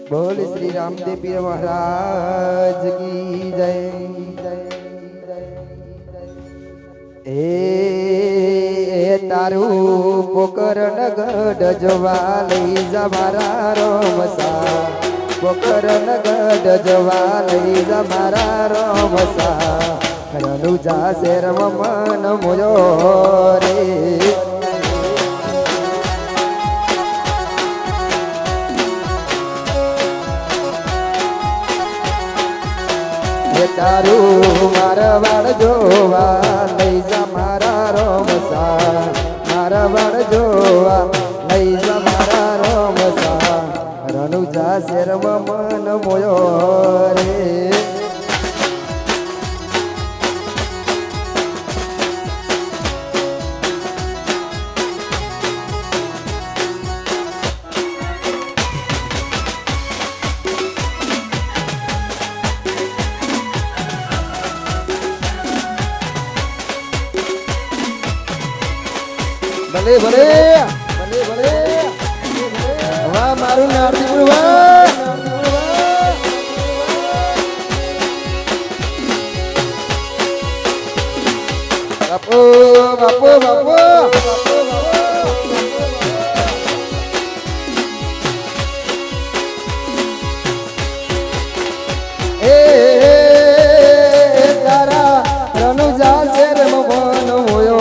बोल श्री रामदेव पीर महाराज की जय। ए तारू पोकर नगड जवा लई जा मारा रोमसा, पोकर नगड जवा लई जा मारा रोमसा, रनुजा शेर मन मोयो रे। तारू मारा वाड़ जोवा लई जा मारा रोमसा, मारा वाड़ जोवा लई जा मारा रोमसा, रनुजा शेर मन मोयो रे। भले भले भले भले वाह मारू नारदीपुर वाह बापू बापू बापू ए तारा रनुजा शेर मन मोयो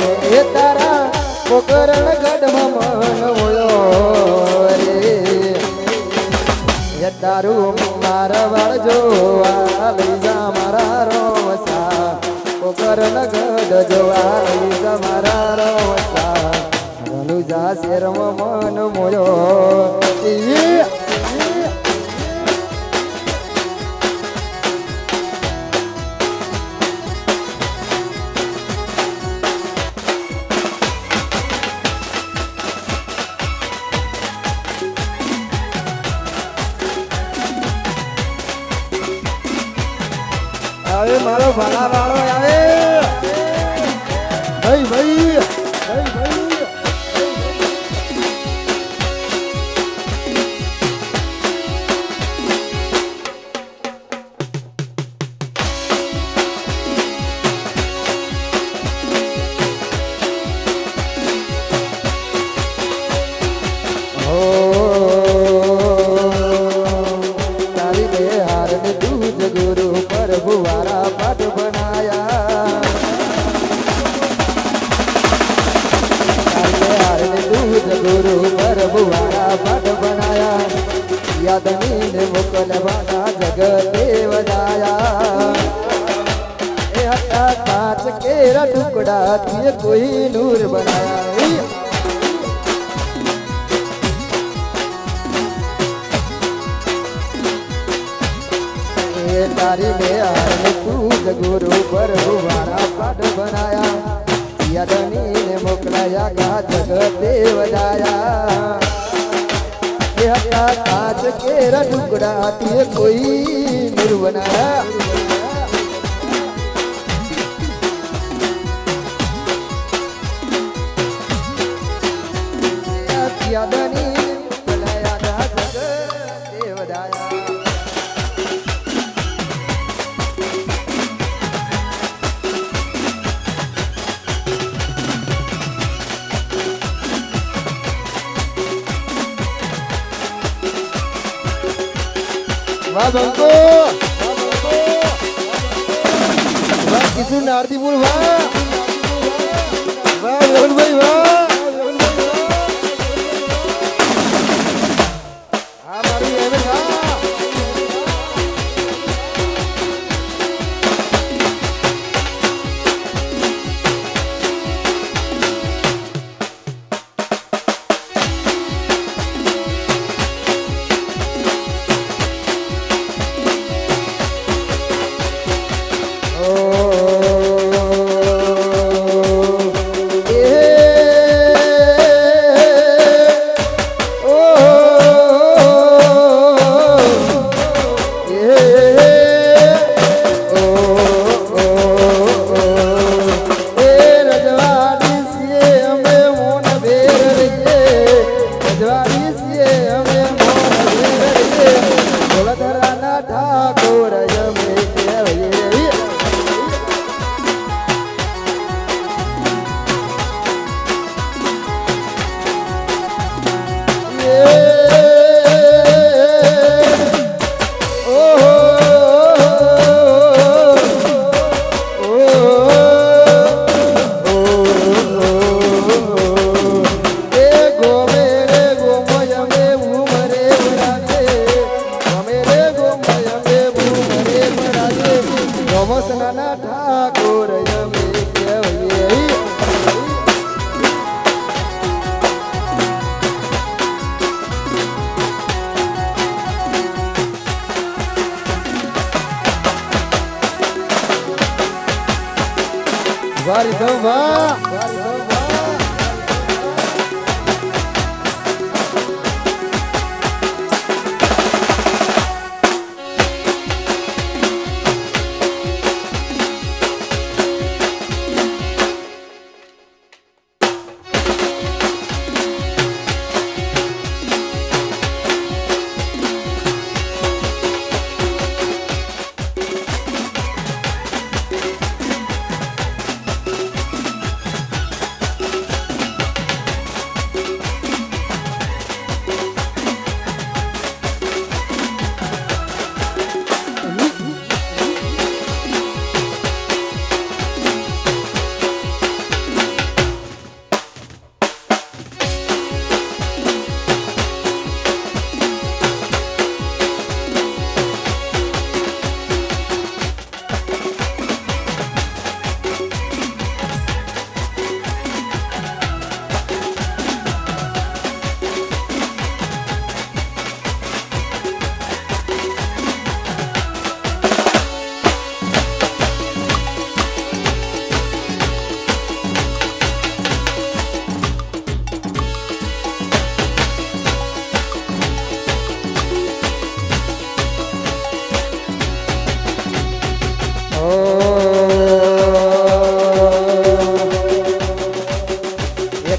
रे, तारा पोकरण गढ़ मन होयो रे। ये तारू मारा वाड़ जोवा लई जा मारा रोमसा, पोकरण गढ़ जोवा लई जा मारा रोमसा, रनुजा शेर मन मोयो। अरे मारो भला वालो आवे भाई भाई भाई भाई तारी दे हार ने दूज गुरु बुवारा पट बनाया, दूध गुरु पर बुवारा पट बनाया, यादनी ने मुकल बना जगते बजाया। हटा कांच केरा टुकड़ा तुझे कोई नूर बनाया। तारी में आने दूध गुरु पर बुवारा पट बनाया, यादनी ने मोकलाया का जगते बजाया। हटा कांच केरा टुकड़ा तुझे कोई नूर बनाया। यादनी ने मोकलाया का जगते बजाया। वाह बंको वाह किशोर नारदीपुर वाह वाह रोहन भाई वाह हमारी एवं था। ધોળધરાના ઠાકોર અમે કહેવાય. ઠાકોર અમે કહેવાય. વારી ધોવા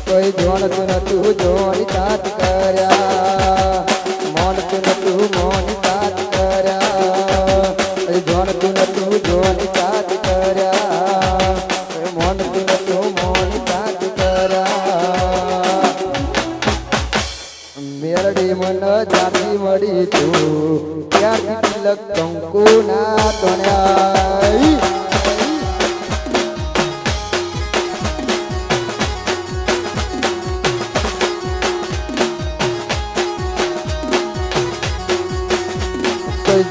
કોઈ જોણતું નતું જોણી તાત કર્યા, મોનતું નતું મોની તાત કર્યા, જોણતું નતું જોણી તાત કર્યા, મોનતું નતું મોની તાત કર્યા. મેરડી મન જાતી મળી તું ત્યાંથી તિલક કંકુ ના તણ્યા.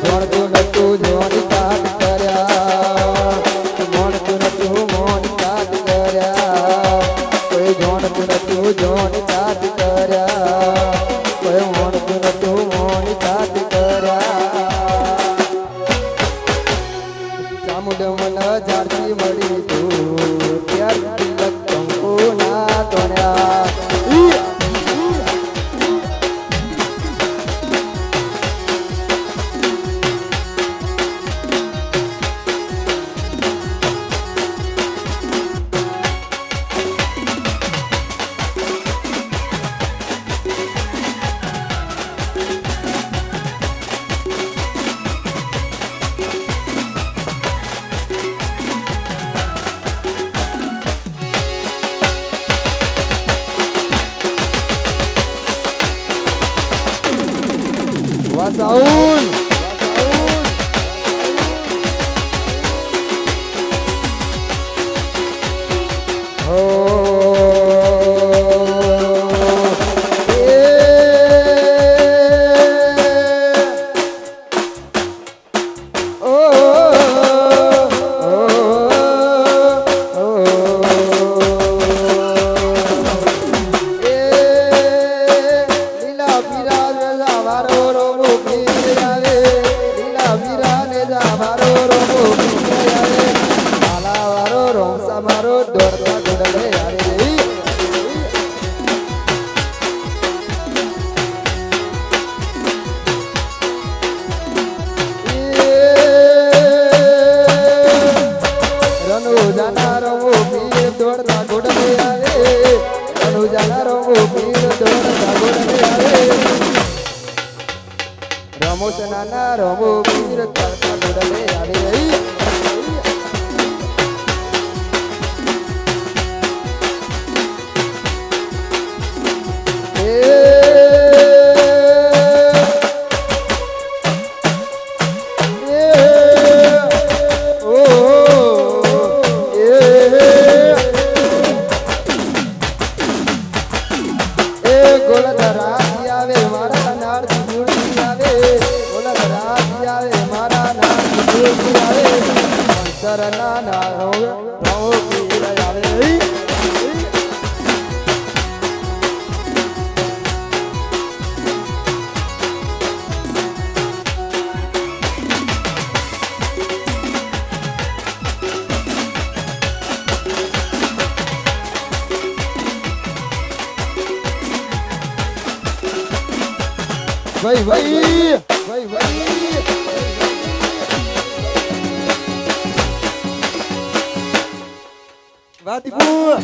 જોણતું નતું જોની તાત કર્યા, મોણતું નતું મોની તાત કર્યા, કોઈ જોણતું નતું જોની તાત કર્યા, કોઈ મોણતું નતું મોની તાત કર્યા. ચામુંડ મન જાણતી મળી તું ત્યારથી તિલક કંકુ ના તણ્યા. Wasaun પ્રમોશનના રમો વીર તરતા દોડલે આવી રહી ભાઈ ભાઈ ભાઈ ભાઈ વાતીપુર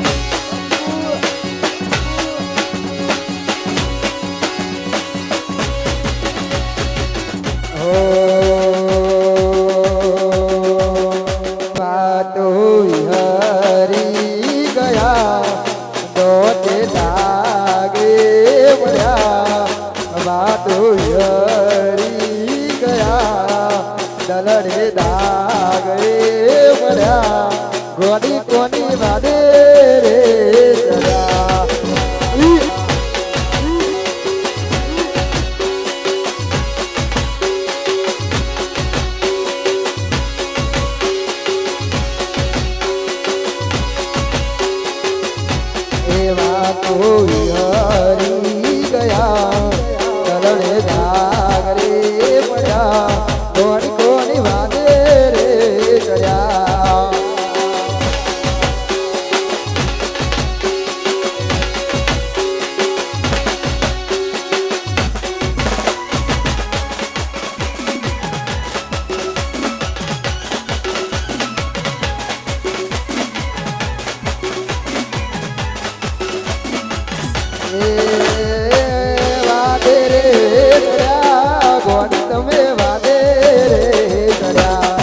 વાતો હરી ગયા દોતે લાગે મળ્યા વાતો હરી ગયા દલડે દાગે મળ્યા ગોડી કોની વાદે રે સદા એવા કોઈ હરી ગયા દલડે દાગ રે પડ્યા ગોડી કોની વાદે રે ગયા વાદે રે કર્યા ગોડ તમે વાદે રે કર્યા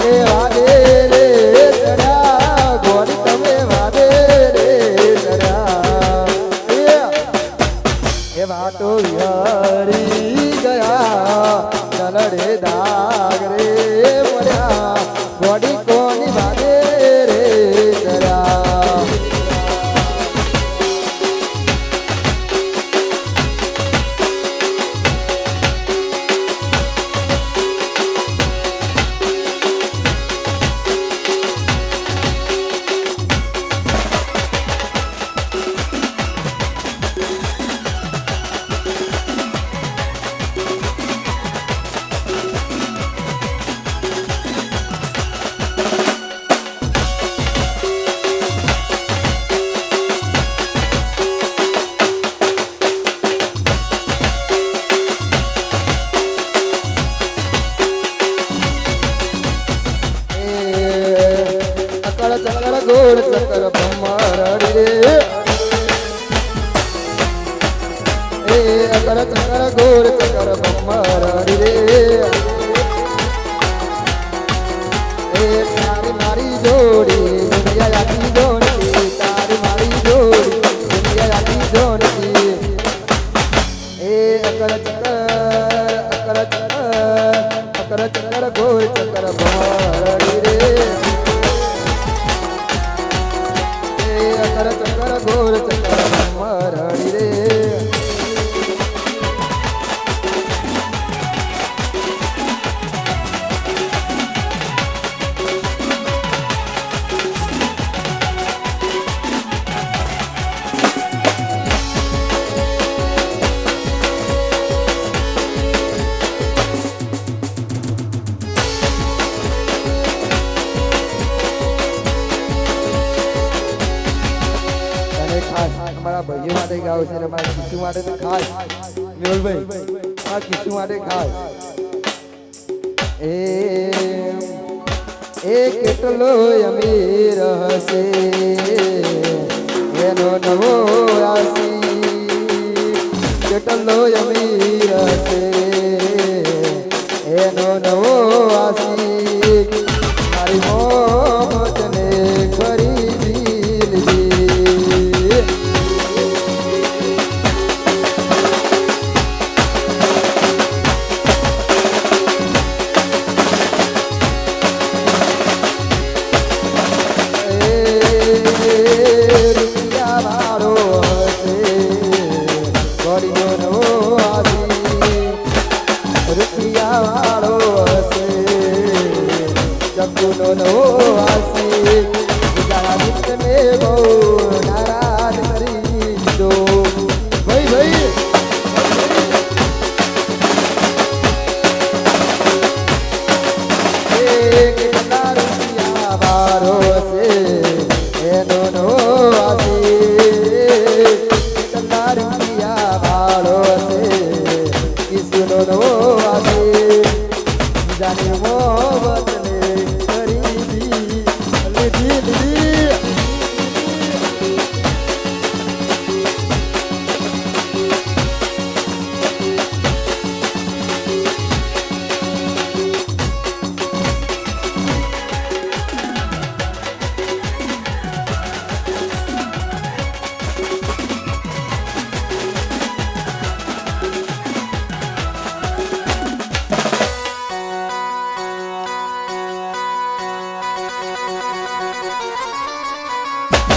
એ વાદે રે કર્યા ગોડ તમે વાદે રે કર્યા એ વાતો હરી ગયા દલડે દાગ રે મળ્યા ગોડી કોની વાદે રે કર્યા ચક્ર ગોળ ચક્ર બ્રહ્મરડી રે એ અકર ચક્ર ગોળ ચક્ર બ્રહ્મરડી રે એ તારી મારી જોડી દુનિયા આખી જોડી તારી મારી જોડી દુનિયા આખી જોડી એ અકર ચક્ર ગોળ ચક્ર બ્રહ્મરડી રે ચક્ર ગોર ચક્ર મરડી રે અમારા ભાઈઓ માટે ગાવ છે અમારા કિસ્સુ માટે તો ખાસ મેહુલભાઈ આ કિસ્સુ માટે ખાસ એ કેટલો અમીર હશે એનો નવો રાશિ કેટલો અમીર હશે એનો નવો આશિક મારી મોહબતને ખરીદી લીધી રૂપિયા વાળો હશે ગોરીનો નવો રૂપિયા વાળો હશે ચક્કુનો નવો આશી બીજા મિત્રને બહુ નારાજ કરી દીધો ભાઈ કેટલા રૂપિયા વાળો હશે એનો નવો આશી કેટલા રૂપિયા વાળો હશે કિસુનો નવો આશી જાને મોહબતને ખરીદી લીધી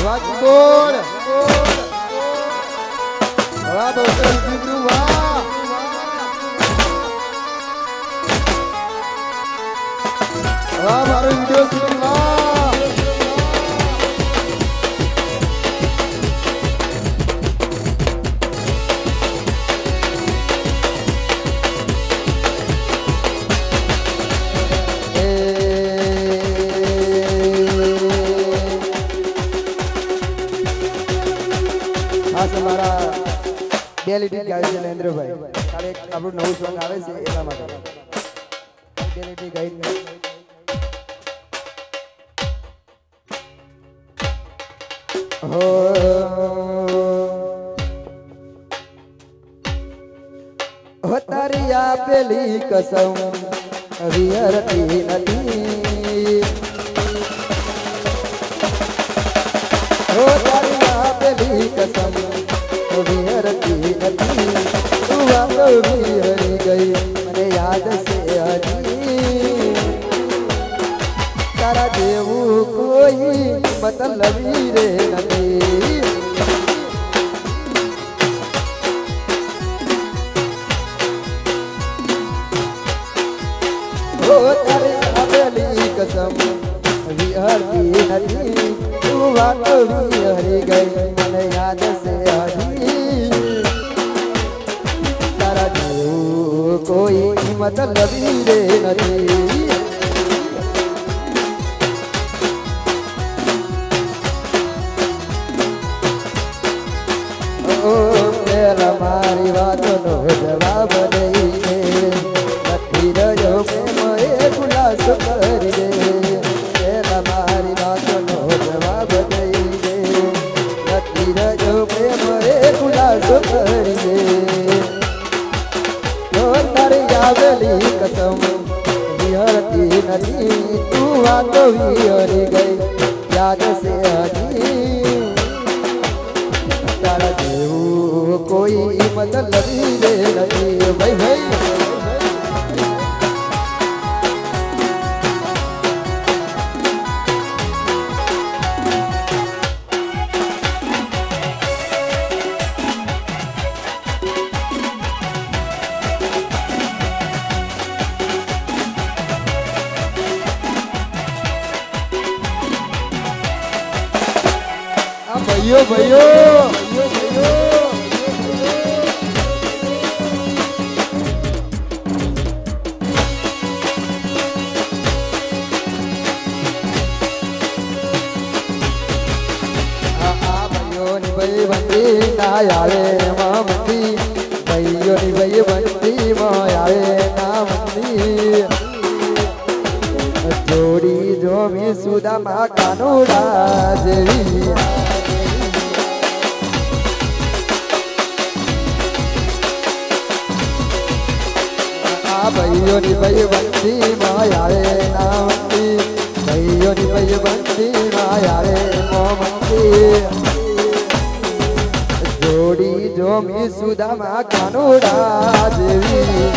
રાજકોટ વાહ બહુ દીકરું વાહ વાહ મારો વિડિયો શૂટિંગ વાહ મારા બેલિટી ગાય છે નરેન્દ્રભાઈ કાલે એક આપણું નવું સોંગ આવે છે એટલા માટે બેલિટી ગાય હો તારી આપેલી કસમ વિહરતી નથી હો તારી આપેલી કસમ વિહરતી નથી તું વાતો વિહરી ગઈ મને યાદ છે હજી તારા જેવું કોઈ મતલબી રે નથી ઓ તારી આપેલી કસમ વિહરતી નથી તું વાતો વિહરી ગઈ મને યાદ છે હજી તારા જેવું કોઈ મતલબી રે નથી પેલા મારી વાતનો જવાબ દઈને નથી રહ્યો પ્રેમ એ ખુલાસો કરી દે પેલા મારી વાતનો જવાબ દઈને નથી રહ્યો પ્રેમ એ ખુલાસો કરી દે તારી આવેલી કસમ વિહરતી નથી તું વાતો વિહરી ગઈ યાદ છે હજી તારા જેવું કોઈ મતલબી રે નથી ભાઈ ભાઈઓ ભાઈ બંદી ના આવે માં બંદી ભાઈઓની ભાઈ બંદી માં આવે ના બંદી જોડી જોમી સુદામા કાનુડા જેવી ભાઈઓની ભાઈબંધી માં આવે ના મંદી ભાઈઓની ભાઈબંધી માં આવે નો મંદી જોડી જોમી સુદામા કાનુડા જેવી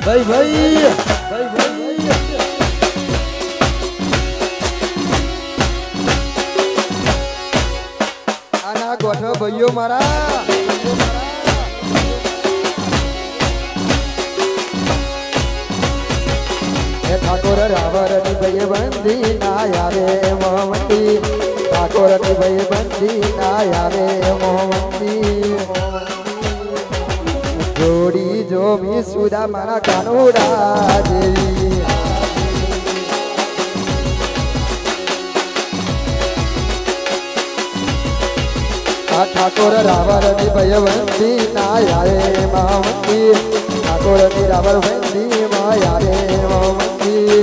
ભાઈ ભાઈ ભાઈ ભાઈ આના ગોઠો ભાઈઓ મારા એ ઠાકોર રાવરની ભાઈબંધી ના યારે મોહમતી ઠાકોરની ભાઈબંધી ના યારે મોહમતી જોડી જોમી સુદામાના કાનુડા જેવી આ ઠાકોર રાવરની ભાઈબંધી ના યારે મોહમતી ઠાકોરની રાવણબંધી માં યારે મોહમતી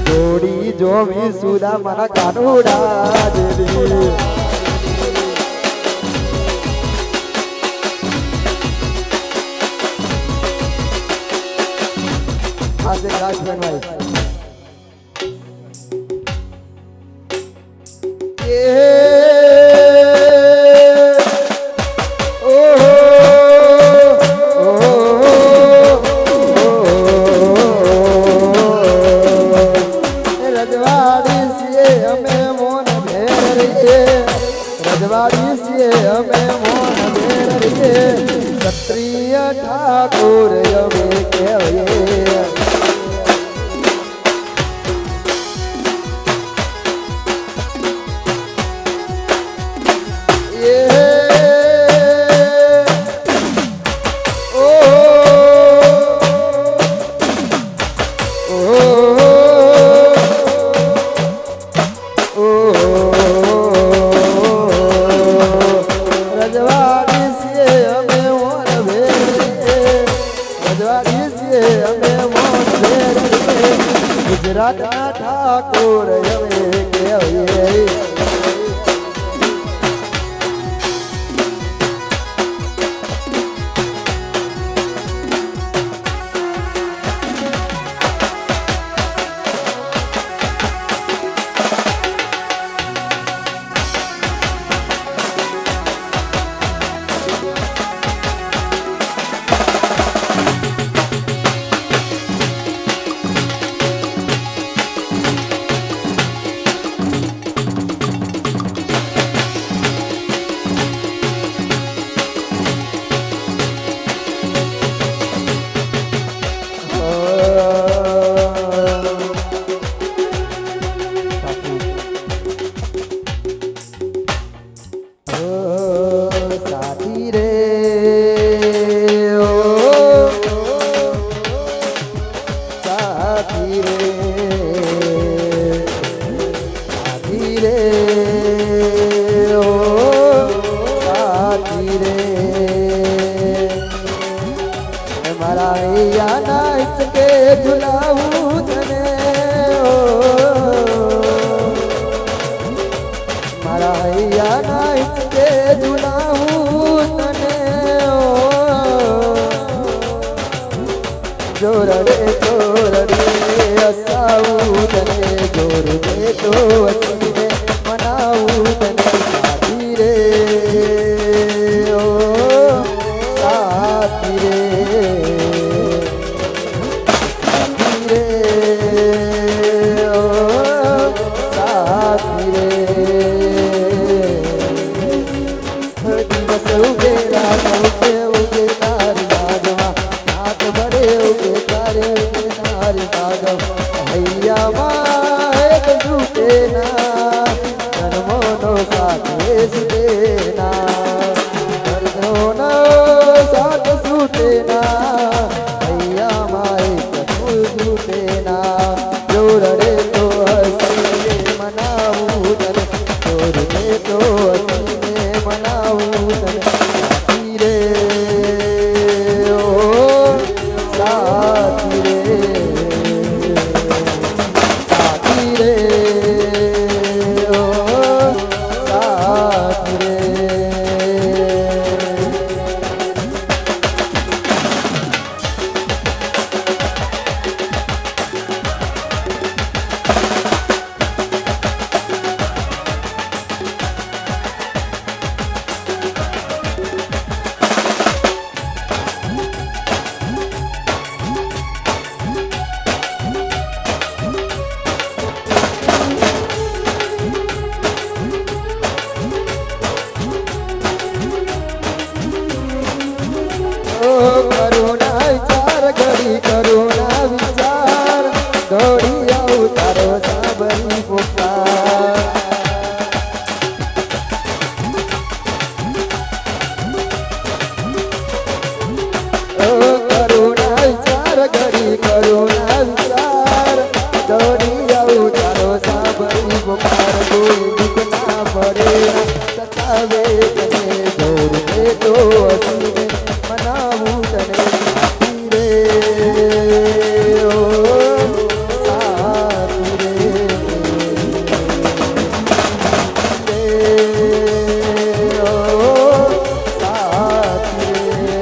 જોડી જોમી સુદામાના કાનુડા જેવી આજે રાજભાઈ રજવાડી છીએ અમે મોન ભેર રહીએ રજવાડી છીએ અમે મોન ભેર રહીએ ક્ષત્રિય ઠાકોર અમે કહેવાય ગુજરાતના ઠાકોર હવે કહેવાય જોરડે જોરડે અસાવું તને જોરડે તો વસીને મનાવું તને સાથી રે ઓ સાથી રે ઓ સાથી રે દિવસ ઉગે રાત ઉગે ઉગે તારી બાગમાં નાત ભરે ઉગે તારે ઉગે તારી બાગમાં હૈયામાં એક ઝૂકે ના बुखार कोई दुख ना पड़े सतावे तने जोर दे तो हसी में मनावू तने साथी रे ओ साथी रे ओ साथी रे।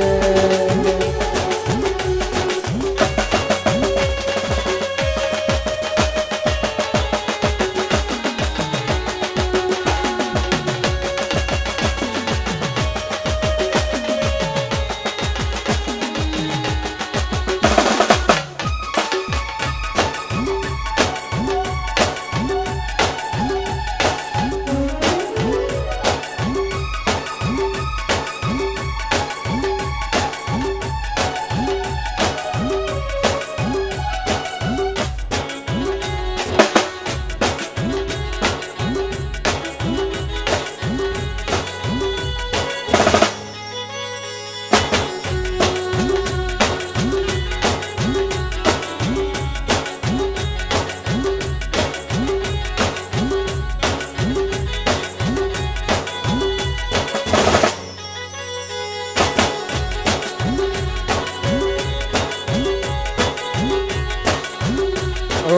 ओ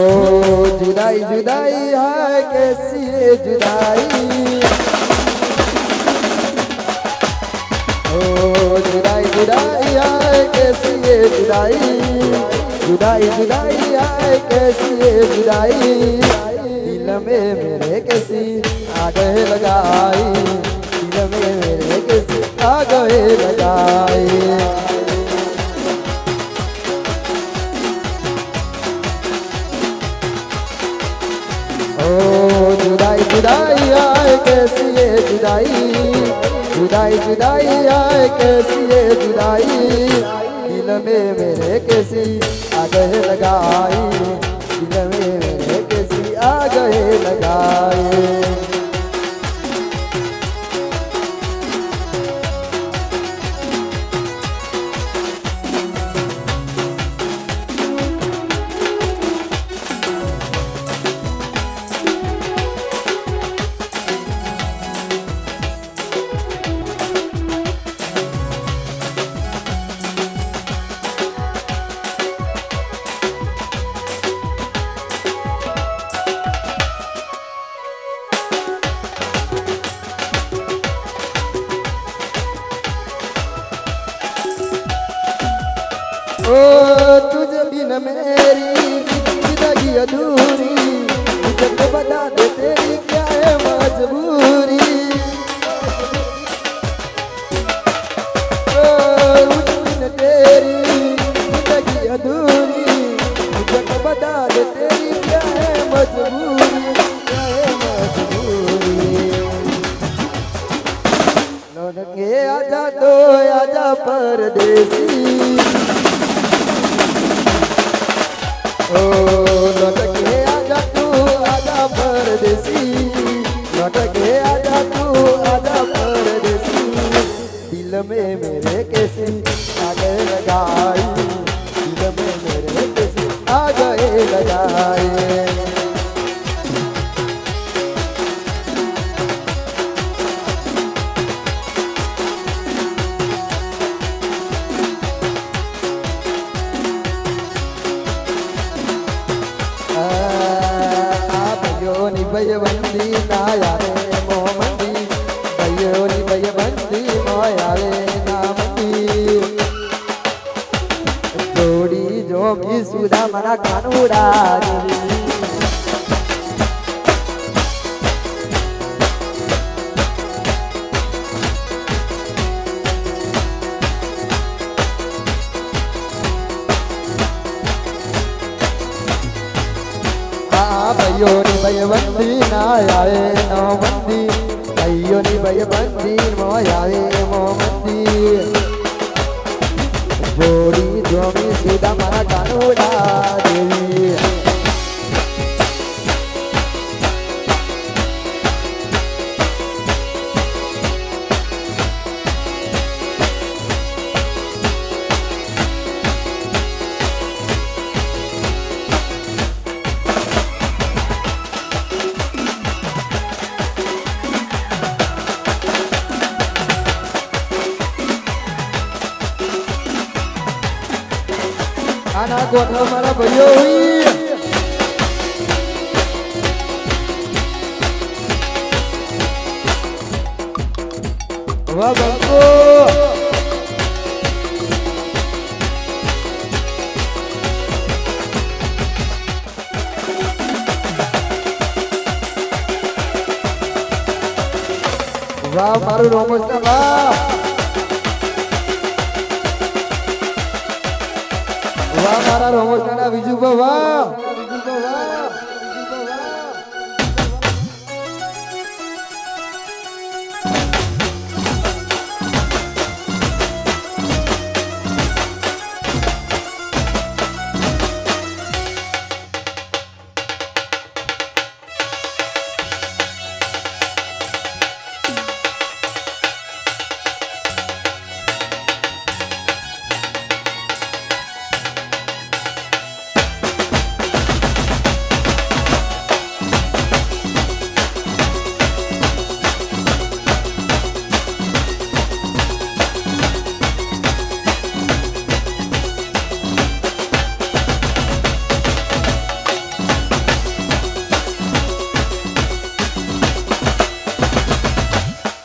जुदाई जुदाई है कैसी है जुदाई ओ जुदाई जुदाई है कैसी है जुदाई जुदाई जुदाई है कैसी है जुदाई दिल में मेरे कैसी आग लगाई दिल में मेरे कैसी आग लगाई ओ जुदाई जुदाई आए कैसी है जुदाई जुदाई जुदाई आए कैसी है जुदाई दिल में मेरे कैसी आग लगाई दिल में मेरे कैसी आग लगाई ओ तुझे बिन मेरी जिंदगी अधूरी तुझे तो बता दे तेरी क्या है मजबूरी ओ बिन तेरी जिंदगी अधूरी तुझे तो बता दे तेरी क्या है मजबूरी क्या है मजबूरी लौट के आजा तो आजा परदेसी ओ लौट के आजा तू आजा परदेसी लौट के आजा तू आजा परदेसी दिल में मेरे कैसी आग लगाई दिल में मेरे कैसी आग लगाई भयबंदी नाया रे मोहम्मदी भयोनी भयबंदी मोया रे नामदी जोड़ी जो भी सुधा मना कानूड़ा भयोनी भयबंदी नाया रे नौमंदी भयोनी भयबंदी मोया रे मोहम्मदी जोड़ी जो भी सुधा मना कानूड़ा देवी ગોઠા મારા ભાઈઓ હોય વાહ બાપુ વાહ મારું રોમસ ના વાહ વાહ મારા રોમસ ના બીજું વાહ